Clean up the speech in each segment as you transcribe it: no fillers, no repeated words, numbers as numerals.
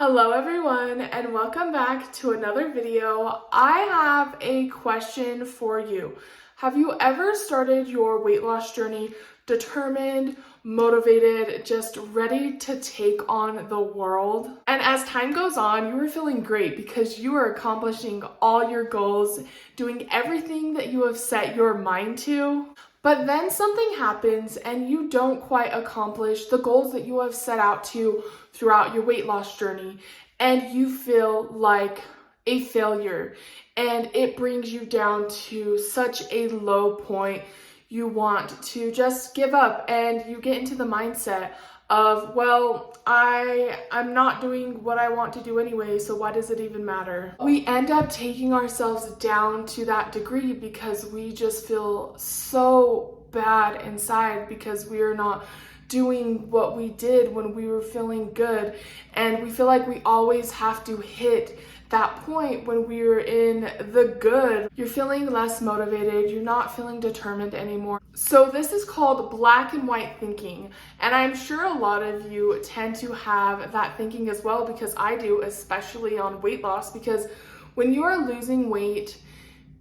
Hello everyone and welcome back to another video. I have a question for you. Have you ever started your weight loss journey determined, motivated, just ready to take on the world? And as time goes on, you are feeling great because you are accomplishing all your goals, doing everything that you have set your mind to. But then something happens and you don't quite accomplish the goals that you have set out to throughout your weight loss journey, and you feel like a failure and it brings you down to such a low point. You want to just give up and you get into the mindset of, well, I'm not doing what I want to do anyway, so why does it even matter? We end up taking ourselves down to that degree because we just feel so bad inside because we are not doing what we did when we were feeling good, and we feel like we always have to hit that point when we were in the good. You're feeling less motivated, you're not feeling determined anymore. So this is called black and white thinking, and I'm sure a lot of you tend to have that thinking as well, because I do, especially on weight loss, because when you are losing weight,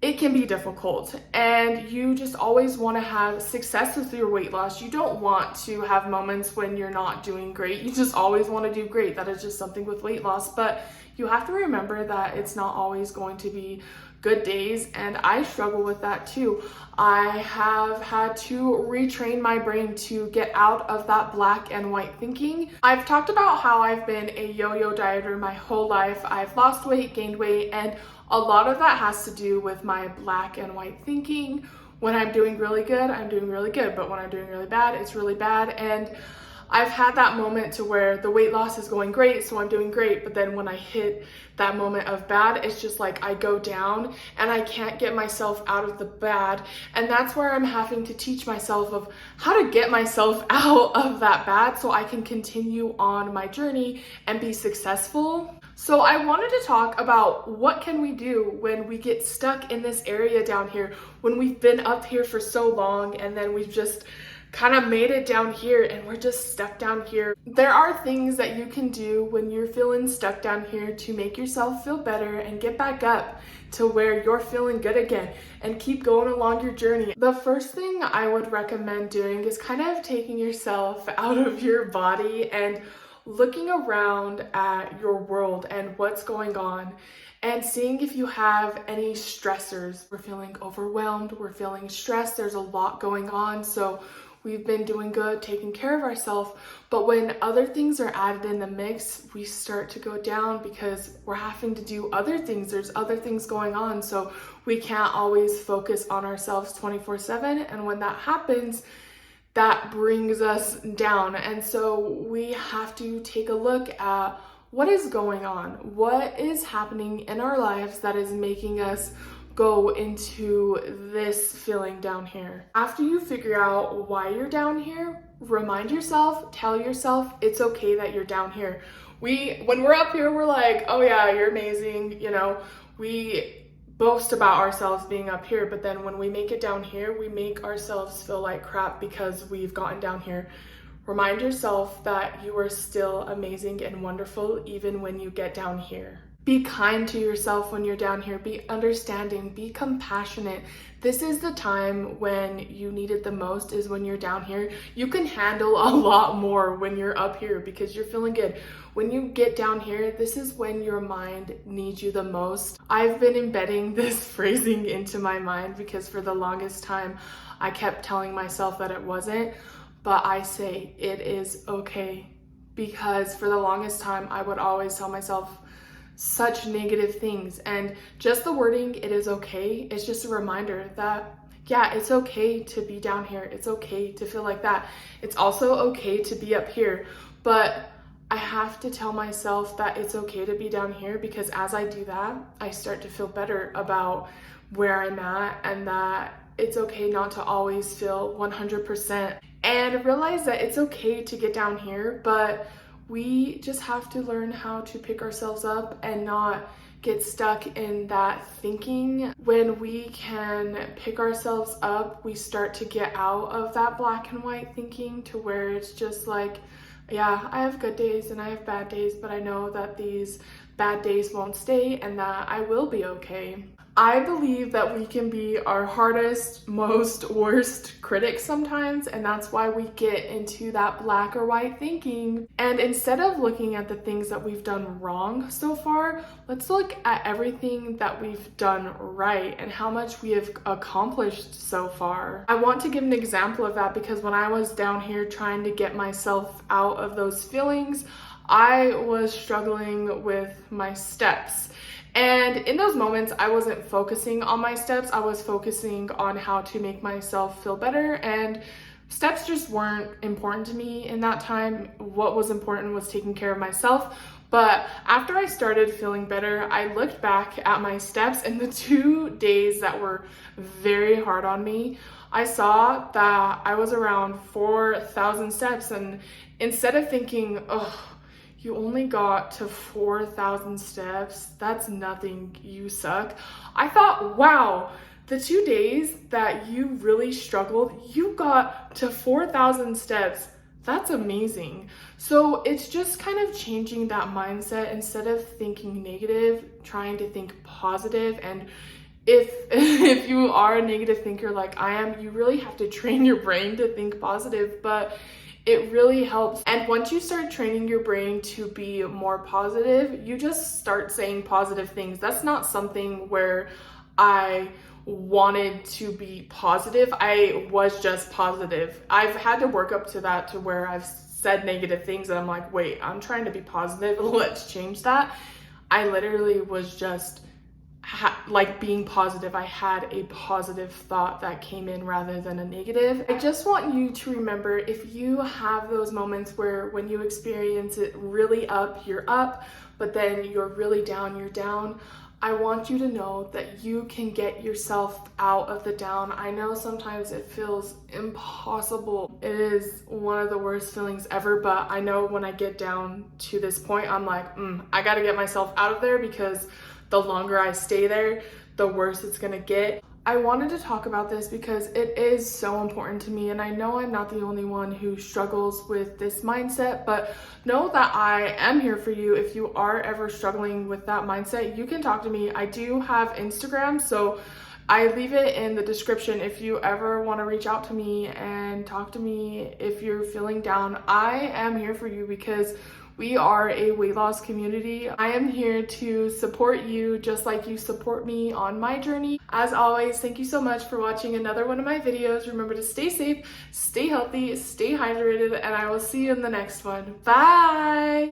it can be difficult and you just always want to have success with your weight loss. You don't want to have moments when you're not doing great. You just always want to do great. That is just something with weight loss. But you have to remember that it's not always going to be good days, and I struggle with that too. I have had to retrain my brain to get out of that black and white thinking. I've talked about how I've been a yo-yo dieter my whole life. I've lost weight, gained weight, and a lot of that has to do with my black and white thinking. When I'm doing really good, I'm doing really good, but when I'm doing really bad, it's really bad. And I've had that moment to where the weight loss is going great, so I'm doing great, but then when I hit that moment of bad, it's just like I go down and I can't get myself out of the bad. And that's where I'm having to teach myself of how to get myself out of that bad so I can continue on my journey and be successful. So I wanted to talk about what can we do when we get stuck in this area down here, when we've been up here for so long and then we've just kind of made it down here and we're just stuck down here. There are things that you can do when you're feeling stuck down here to make yourself feel better and get back up to where you're feeling good again and keep going along your journey. The first thing I would recommend doing is kind of taking yourself out of your body and looking around at your world and what's going on and seeing if you have any stressors. We're feeling overwhelmed, we're feeling stressed, there's a lot going on, so we've been doing good, taking care of ourselves, but when other things are added in the mix, we start to go down because we're having to do other things. There's other things going on, so we can't always focus on ourselves 24/7, and when that happens, that brings us down. And so we have to take a look at what is going on, what is happening in our lives that is making us go into this feeling down here. After you figure out why you're down here, remind yourself, tell yourself it's okay that you're down here. When we're up here, we're like, oh yeah, you're amazing, we boast about ourselves being up here, but then when we make it down here, we make ourselves feel like crap because we've gotten down here. Remind yourself that you are still amazing and wonderful even when you get down here. Be kind to yourself when you're down here. Be understanding, be compassionate. This is the time when you need it the most, is when you're down here. You can handle a lot more when you're up here because you're feeling good. When you get down here, this is when your mind needs you the most. I've been embedding this phrasing into my mind because for the longest time, I kept telling myself that it wasn't, but I say it is okay, because for the longest time, I would always tell myself such negative things, and just the wording "it is okay" is just a reminder that yeah, it's okay to be down here, it's okay to feel like that, it's also okay to be up here. But I have to tell myself that it's okay to be down here, because as I do that, I start to feel better about where I'm at, and that it's okay not to always feel 100%, and realize that it's okay to get down here, but we just have to learn how to pick ourselves up and not get stuck in that thinking. When we can pick ourselves up, we start to get out of that black and white thinking to where it's just like, Yeah, I have good days and I have bad days, but I know that these bad days won't stay and that I will be okay. I believe that we can be our hardest, most worst critics sometimes, and that's why we get into that black or white thinking. And instead of looking at the things that we've done wrong so far, let's look at everything that we've done right and how much we have accomplished so far. I want to give an example of that because when I was down here trying to get myself out of those feelings, I was struggling with my steps. And in those moments, I wasn't focusing on my steps. I was focusing on how to make myself feel better, and steps just weren't important to me in that time. What was important was taking care of myself. But after I started feeling better, I looked back at my steps, and the 2 days that were very hard on me, I saw that I was around 4,000 steps. And instead of thinking, oh, you only got to 4,000 steps, that's nothing, you suck, I thought, wow, the 2 days that you really struggled, you got to 4,000 steps. That's amazing. So it's just kind of changing that mindset. Instead of thinking negative, trying to think positive. And if you are a negative thinker like I am, you really have to train your brain to think positive, but it really helps. And once you start training your brain to be more positive, you just start saying positive things. That's not something where I wanted to be positive. I was just positive. I've had to work up to that, to where I've said negative things and I'm like, wait, I'm trying to be positive. Let's change that. I literally was just like being positive. I had a positive thought that came in rather than a negative. I just want you to remember, if you have those moments where when you experience it really up, you're up, but then you're really down, you're down, I want you to know that you can get yourself out of the down. I know sometimes it feels impossible. It is one of the worst feelings ever, but I know when I get down to this point, I'm like, I gotta get myself out of there, because the longer I stay there, the worse it's gonna get. I wanted to talk about this because it is so important to me, and I know I'm not the only one who struggles with this mindset, but know that I am here for you. If you are ever struggling with that mindset, you can talk to me. I do have Instagram, so I leave it in the description if you ever want to reach out to me and talk to me if you're feeling down. I am here for you because we are a weight loss community. I am here to support you just like you support me on my journey. As always, thank you so much for watching another one of my videos. Remember to stay safe, stay healthy, stay hydrated, and I will see you in the next one. Bye!